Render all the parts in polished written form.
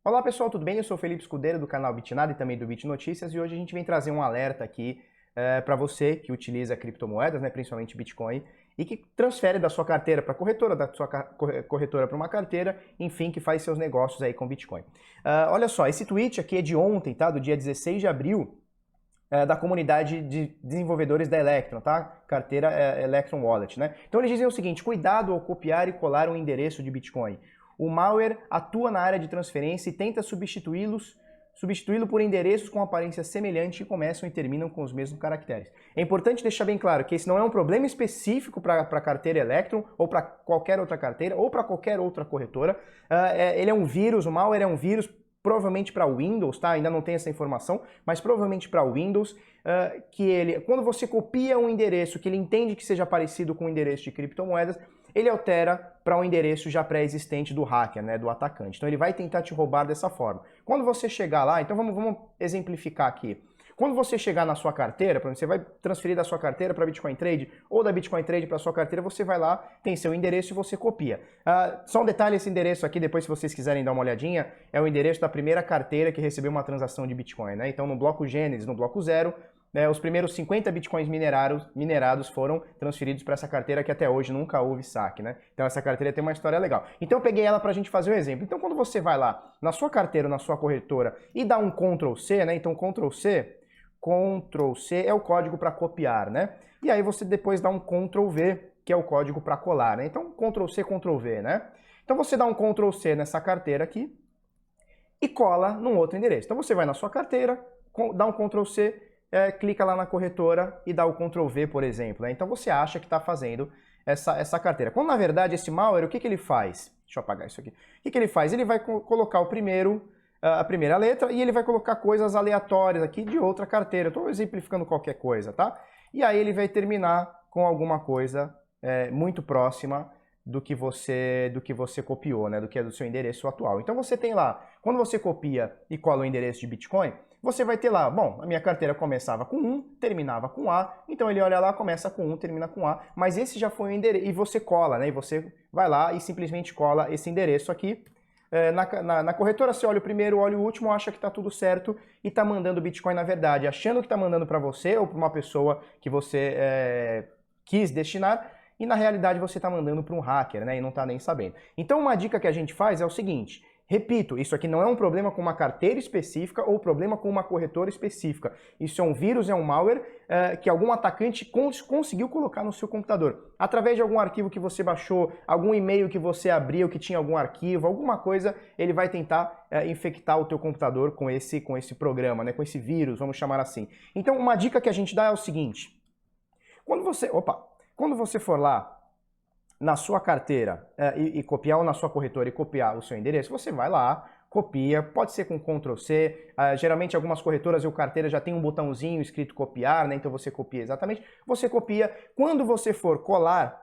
Olá pessoal, tudo bem? Eu sou o Felipe Escudeiro do canal Bitnada e também do Bit Notícias e hoje a gente vem trazer um alerta aqui para você que utiliza criptomoedas, né, principalmente Bitcoin, e que transfere da sua carteira para corretora, da sua corretora para uma carteira, enfim, que faz seus negócios aí com Bitcoin. Olha só, esse tweet aqui é de ontem, tá? Do dia 16 de abril, da comunidade de desenvolvedores da Electron, tá? Carteira Electron Wallet, né? Então eles dizem o seguinte: cuidado ao copiar e colar um endereço de Bitcoin. O malware atua na área de transferência e tenta substituí-lo por endereços com aparência semelhante que começam e terminam com os mesmos caracteres. É importante deixar bem claro que esse não é um problema específico para a carteira Electron ou para qualquer outra carteira ou para qualquer outra corretora. Ele é um vírus, o malware é um vírus provavelmente para Windows, tá? Ainda não tem essa informação, mas provavelmente para Windows, que ele, quando você copia um endereço que ele entende que seja parecido com o endereço de criptomoedas, ele altera para um endereço já pré-existente do hacker, né, do atacante. Então ele vai tentar te roubar dessa forma. Quando você chegar lá, então vamos exemplificar aqui. Quando você chegar na sua carteira, você vai transferir da sua carteira para Bitcoin Trade ou da Bitcoin Trade para a sua carteira, você vai lá, tem seu endereço e você copia. Só um detalhe, esse endereço aqui, depois se vocês quiserem dar uma olhadinha, é o endereço da primeira carteira que recebeu uma transação de Bitcoin, né? Então no bloco Gênesis, no bloco 0, os primeiros 50 Bitcoins minerados foram transferidos para essa carteira que até hoje nunca houve saque, né? Então essa carteira tem uma história legal. Então eu peguei ela para a gente fazer um exemplo. Então quando você vai lá na sua carteira, na sua corretora e dá um Ctrl+C, né? Então Ctrl+C é o código para copiar, né? E aí você depois dá um Ctrl+V, que é o código para colar, né? Então Ctrl+C, Ctrl+V, né? Então você dá um Ctrl+C nessa carteira aqui e cola num outro endereço. Então você vai na sua carteira, dá um Ctrl+C, clica lá na corretora e dá o Ctrl+V, por exemplo, né? Então você acha que está fazendo essa carteira. Quando na verdade esse malware, o que ele faz? Deixa eu apagar isso aqui. O que ele faz? Ele vai colocar a primeira letra e ele vai colocar coisas aleatórias aqui de outra carteira. Eu estou exemplificando qualquer coisa, tá? E aí ele vai terminar com alguma coisa muito próxima do que você copiou, né? Do que é do seu endereço atual. Então você tem lá, quando você copia e cola o endereço de Bitcoin, você vai ter lá, bom, a minha carteira começava com 1, terminava com A, então ele olha lá, começa com 1, termina com A, mas esse já foi o endereço, e você cola, né? E você vai lá e simplesmente cola esse endereço aqui. Na corretora você olha o primeiro, olha o último, acha que está tudo certo e está mandando Bitcoin na verdade, achando que está mandando para você ou para uma pessoa que você quis destinar, e na realidade você está mandando para um hacker, né, e não está nem sabendo. Então uma dica que a gente faz é o seguinte: repito, isso aqui não é um problema com uma carteira específica ou problema com uma corretora específica. Isso é um vírus, é um malware que algum atacante conseguiu colocar no seu computador. Através de algum arquivo que você baixou, algum e-mail que você abriu que tinha algum arquivo, alguma coisa, ele vai tentar infectar o teu computador com esse programa, né, com esse vírus, vamos chamar assim. Então uma dica que a gente dá é o seguinte: quando você for lá na sua carteira e copiar, ou na sua corretora e copiar o seu endereço, você vai lá, copia, pode ser com Ctrl+C, geralmente algumas corretoras ou carteiras já tem um botãozinho escrito copiar, né? Então você copia exatamente, você copia. Quando você for colar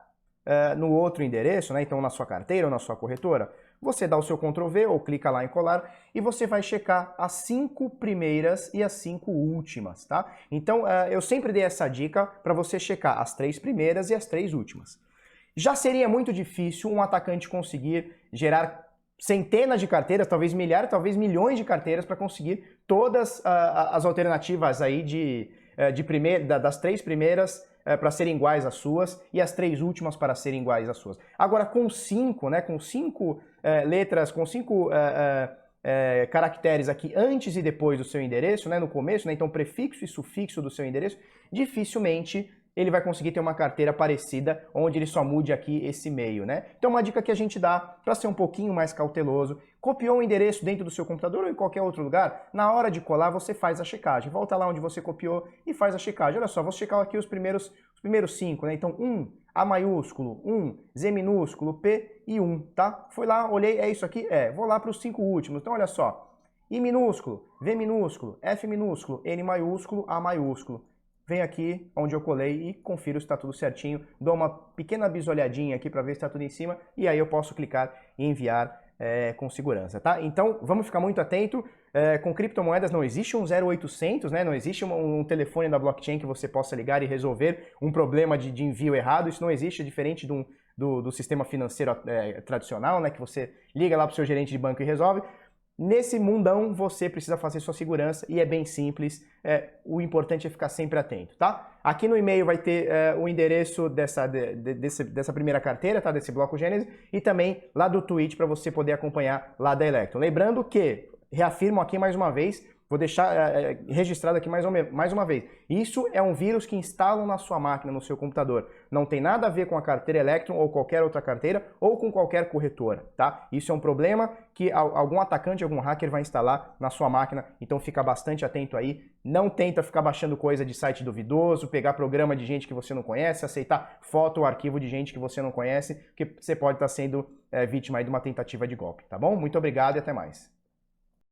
no outro endereço, né? Então na sua carteira ou na sua corretora, você dá o seu Ctrl+V ou clica lá em colar e você vai checar as 5 primeiras e as 5 últimas, tá? Então eu sempre dei essa dica para você checar as 3 primeiras e as 3 últimas. Já seria muito difícil um atacante conseguir gerar centenas de carteiras, talvez milhares, talvez milhões de carteiras para conseguir todas as alternativas aí das 3 primeiras para serem iguais às suas e as 3 últimas para serem iguais às suas. Agora com 5, né, com 5 letras, com 5 caracteres aqui antes e depois do seu endereço, né, no começo, né, então prefixo e sufixo do seu endereço, dificilmente ele vai conseguir ter uma carteira parecida, onde ele só mude aqui esse meio, né? Então uma dica que a gente dá para ser um pouquinho mais cauteloso: copiou um endereço dentro do seu computador ou em qualquer outro lugar, na hora de colar você faz a checagem. Volta lá onde você copiou e faz a checagem. Olha só, vou checar aqui os primeiros 5, né? Então 1, A maiúsculo, 1, Z minúsculo, P e 1, tá? Fui lá, olhei, é isso aqui? Vou lá para os 5 últimos. Então olha só, I minúsculo, V minúsculo, F minúsculo, N maiúsculo, A maiúsculo. Venho aqui onde eu colei e confiro se está tudo certinho, dou uma pequena bisolhadinha aqui para ver se está tudo em cima e aí eu posso clicar e enviar com segurança, tá? Então vamos ficar muito atento. Com criptomoedas não existe um 0800, né? Não existe um telefone da blockchain que você possa ligar e resolver um problema de envio errado. Isso não existe, é diferente do sistema financeiro tradicional, né? Que você liga lá para o seu gerente de banco e resolve. Nesse mundão, você precisa fazer sua segurança e é bem simples. O importante é ficar sempre atento, tá? Aqui no e-mail vai ter o endereço dessa primeira carteira, tá? Desse bloco Gênesis, e também lá do Twitch para você poder acompanhar lá da Electron. Lembrando que, reafirmo aqui mais uma vez, vou deixar registrado aqui mais uma vez. Isso é um vírus que instalam na sua máquina, no seu computador. Não tem nada a ver com a carteira Electron ou qualquer outra carteira ou com qualquer corretora, tá? Isso é um problema que algum atacante, algum hacker vai instalar na sua máquina, então fica bastante atento aí. Não tenta ficar baixando coisa de site duvidoso, pegar programa de gente que você não conhece, aceitar foto ou arquivo de gente que você não conhece, porque você pode estar sendo vítima aí de uma tentativa de golpe, tá bom? Muito obrigado e até mais.